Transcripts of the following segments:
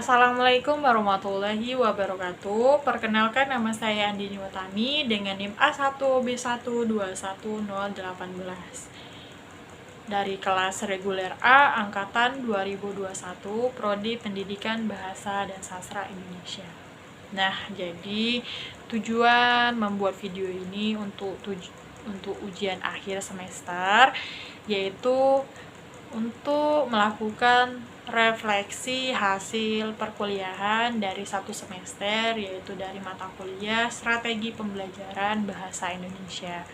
Assalamualaikum warahmatullahi wabarakatuh. Perkenalkan, nama saya Andini Utami dengan NIM A1B1210018 dari kelas reguler A angkatan 2021 Prodi Pendidikan Bahasa dan Sastra Indonesia. Nah, jadi tujuan membuat video ini untuk ujian akhir semester, yaitu untuk melakukan refleksi hasil perkuliahan dari satu semester, yaitu dari mata kuliah Strategi Pembelajaran Bahasa Indonesia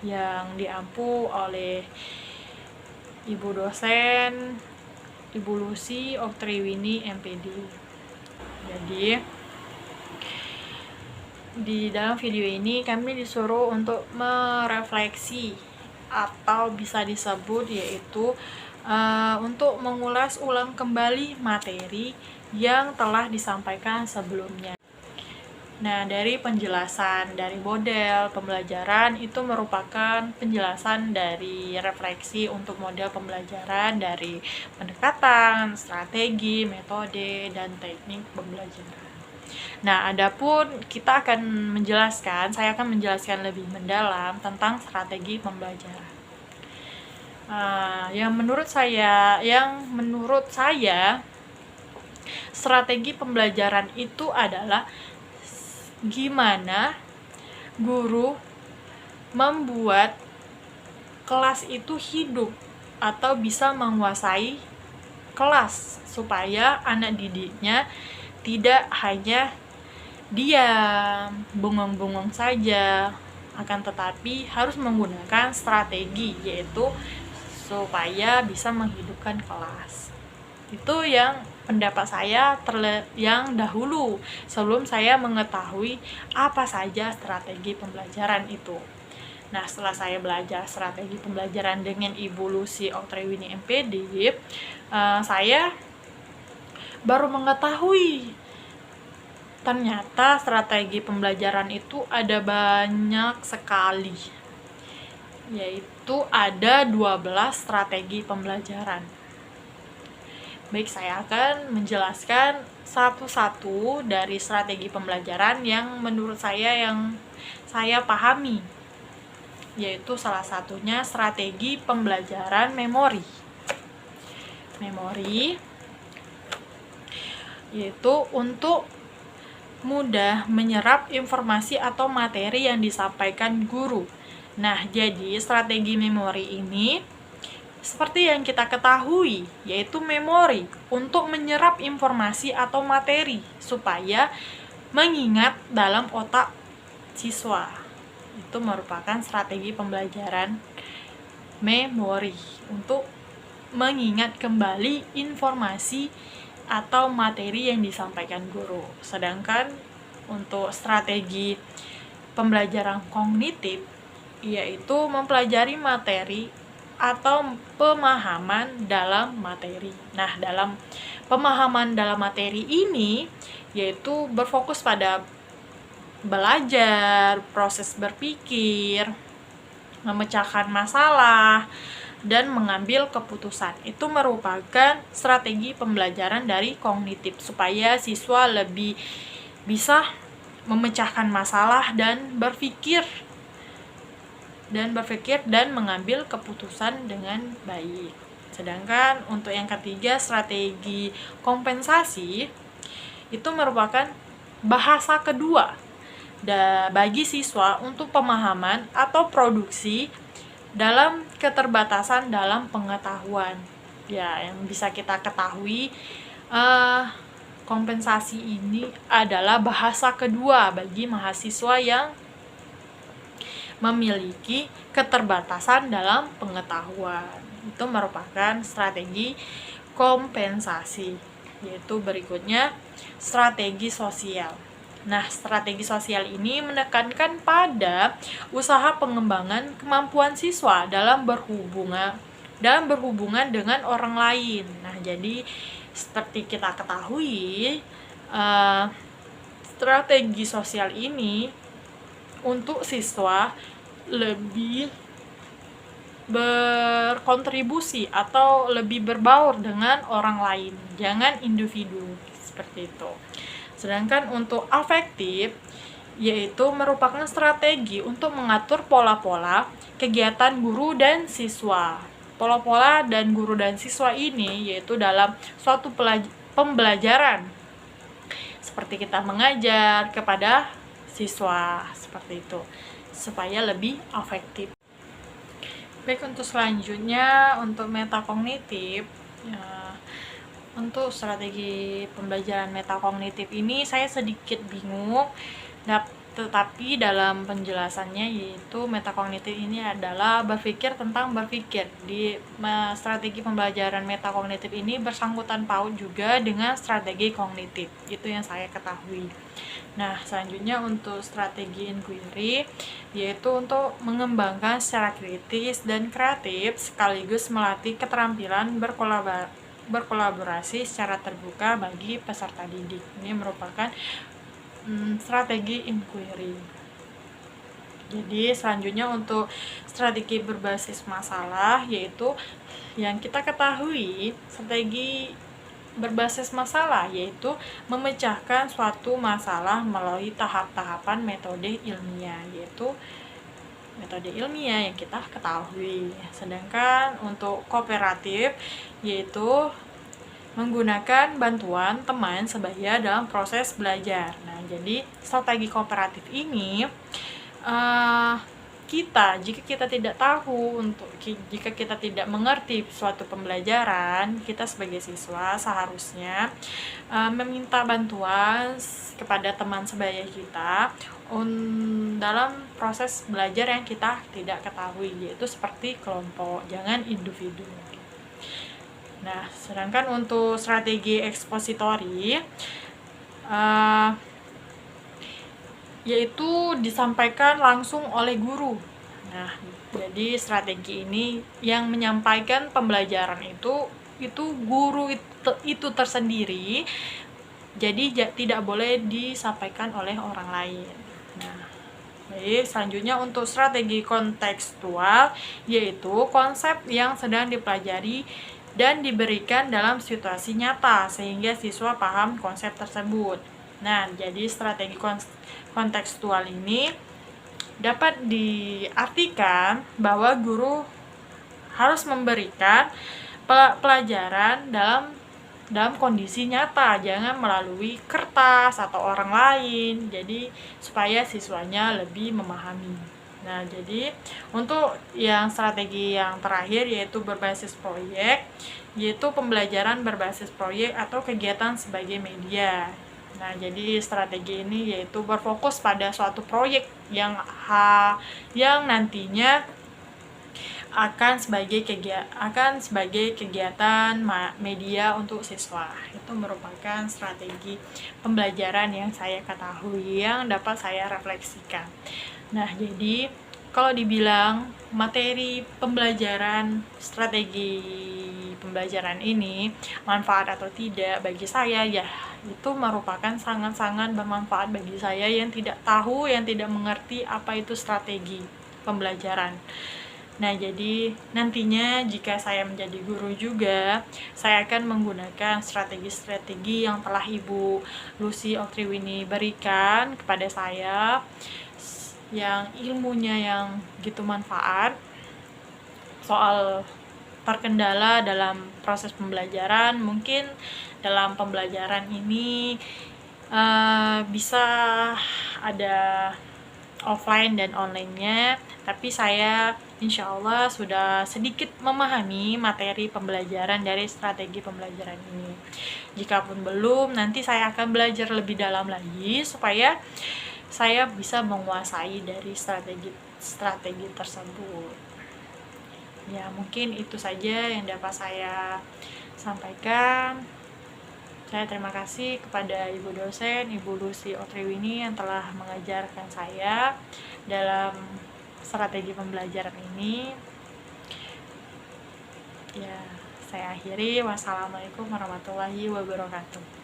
yang diampu oleh Ibu dosen Ibu Lucy Oktriwini MPD. Jadi di dalam video ini kami disuruh untuk merefleksi atau bisa disebut yaitu untuk mengulas ulang kembali materi yang telah disampaikan sebelumnya. Nah, dari penjelasan dari model pembelajaran itu merupakan penjelasan dari refleksi untuk model pembelajaran dari pendekatan, strategi, metode, dan teknik pembelajaran. Nah, adapun kita akan saya akan menjelaskan lebih mendalam tentang strategi pembelajaran. Yang menurut saya strategi pembelajaran itu adalah gimana guru membuat kelas itu hidup atau bisa menguasai kelas supaya anak didiknya tidak hanya diam, bengong-bengong saja, akan tetapi harus menggunakan strategi, yaitu supaya bisa menghidupkan kelas. Itu yang pendapat saya yang dahulu sebelum saya mengetahui apa saja strategi pembelajaran itu. Nah, setelah saya belajar strategi pembelajaran dengan Ibu Lucy Oktriwini MPD, saya baru mengetahui ternyata strategi pembelajaran itu ada banyak sekali, yaitu ada 12 strategi pembelajaran. Baik, saya akan menjelaskan satu-satu dari strategi pembelajaran yang menurut saya yang saya pahami, yaitu salah satunya strategi pembelajaran memori. Memori yaitu untuk mudah menyerap informasi atau materi yang disampaikan guru. Nah, jadi strategi memori ini seperti yang kita ketahui, yaitu memori untuk menyerap informasi atau materi supaya mengingat dalam otak siswa. Itu merupakan strategi pembelajaran memori untuk mengingat kembali informasi atau materi yang disampaikan guru. Sedangkan untuk strategi pembelajaran kognitif yaitu mempelajari materi atau pemahaman dalam materi. Nah, dalam pemahaman dalam materi ini yaitu berfokus pada belajar, proses berpikir, memecahkan masalah, dan mengambil keputusan. Itu merupakan strategi pembelajaran dari kognitif supaya siswa lebih bisa memecahkan masalah dan berpikir dan mengambil keputusan dengan baik. Sedangkan untuk yang ketiga, strategi kompensasi itu merupakan bahasa kedua bagi siswa untuk pemahaman atau produksi dalam keterbatasan dalam pengetahuan. Ya, yang bisa kita ketahui kompensasi ini adalah bahasa kedua bagi mahasiswa yang memiliki keterbatasan dalam pengetahuan. Itu merupakan strategi kompensasi. Yaitu berikutnya strategi sosial. Nah, strategi sosial ini menekankan pada usaha pengembangan kemampuan siswa dalam berhubungan dengan orang lain. Nah, jadi seperti kita ketahui, strategi sosial ini untuk siswa lebih berkontribusi atau lebih berbaur dengan orang lain, jangan individu. seperti itu. Sedangkan untuk afektif yaitu merupakan strategi untuk mengatur pola-pola kegiatan guru dan siswa. Pola-pola dan guru dan siswa ini yaitu dalam suatu pembelajaran, seperti kita mengajar kepada siswa, seperti itu, supaya lebih efektif. Baik, untuk selanjutnya untuk metakognitif, untuk strategi pembelajaran metakognitif ini saya sedikit bingung, tetapi dalam penjelasannya yaitu metakognitif ini adalah berpikir tentang berpikir. Di strategi pembelajaran metakognitif ini bersangkutan paut juga dengan strategi kognitif, itu yang saya ketahui. Nah, selanjutnya untuk strategi inquiry yaitu untuk mengembangkan secara kritis dan kreatif sekaligus melatih keterampilan berkolaborasi secara terbuka bagi peserta didik. Ini merupakan strategi inquiry. Jadi selanjutnya untuk strategi berbasis masalah, yaitu yang kita ketahui strategi berbasis masalah yaitu memecahkan suatu masalah melalui tahap-tahapan metode ilmiah, yaitu metode ilmiah yang kita ketahui. Sedangkan untuk kooperatif yaitu menggunakan bantuan teman sebaya dalam proses belajar. Nah, jadi strategi kooperatif ini jika kita tidak tahu, jika kita tidak mengerti suatu pembelajaran, kita sebagai siswa seharusnya meminta bantuan kepada teman sebaya kita dalam proses belajar yang kita tidak ketahui, yaitu seperti kelompok, jangan individu. Nah, sedangkan untuk strategi ekspositori yaitu disampaikan langsung oleh guru. Nah, jadi strategi ini yang menyampaikan pembelajaran itu guru itu tersendiri. Jadi tidak boleh disampaikan oleh orang lain. Nah, baik, selanjutnya untuk strategi kontekstual yaitu konsep yang sedang dipelajari dan diberikan dalam situasi nyata sehingga siswa paham konsep tersebut. Nah, jadi strategi kontekstual ini dapat diartikan bahwa guru harus memberikan pelajaran dalam kondisi nyata, jangan melalui kertas atau orang lain, jadi supaya siswanya lebih memahami. Nah, jadi untuk yang strategi yang terakhir yaitu berbasis proyek, yaitu pembelajaran berbasis proyek atau kegiatan sebagai media. Nah, jadi strategi ini yaitu berfokus pada suatu proyek yang nantinya akan sebagai kegiatan media untuk siswa. Itu merupakan strategi pembelajaran yang saya ketahui, yang dapat saya refleksikan. Nah, jadi kalau dibilang materi pembelajaran, strategi pembelajaran ini manfaat atau tidak bagi saya, ya itu merupakan sangat-sangat bermanfaat bagi saya yang tidak tahu, yang tidak mengerti apa itu strategi pembelajaran. Nah, jadi nantinya jika saya menjadi guru juga, saya akan menggunakan strategi-strategi yang telah Ibu Lucy Otriwini berikan kepada saya, yang ilmunya yang gitu manfaat, soal terkendala dalam proses pembelajaran. Mungkin dalam pembelajaran ini bisa ada offline dan online-nya, tapi saya insya Allah sudah sedikit memahami materi pembelajaran dari strategi pembelajaran ini. Jikapun belum, nanti saya akan belajar lebih dalam lagi supaya saya bisa menguasai dari strategi tersebut. Ya, mungkin itu saja yang dapat saya sampaikan. Saya terima kasih kepada Ibu dosen, Ibu Lucy Otriwini yang telah mengajarkan saya dalam strategi pembelajaran ini. Ya, saya akhiri. Wassalamualaikum warahmatullahi wabarakatuh.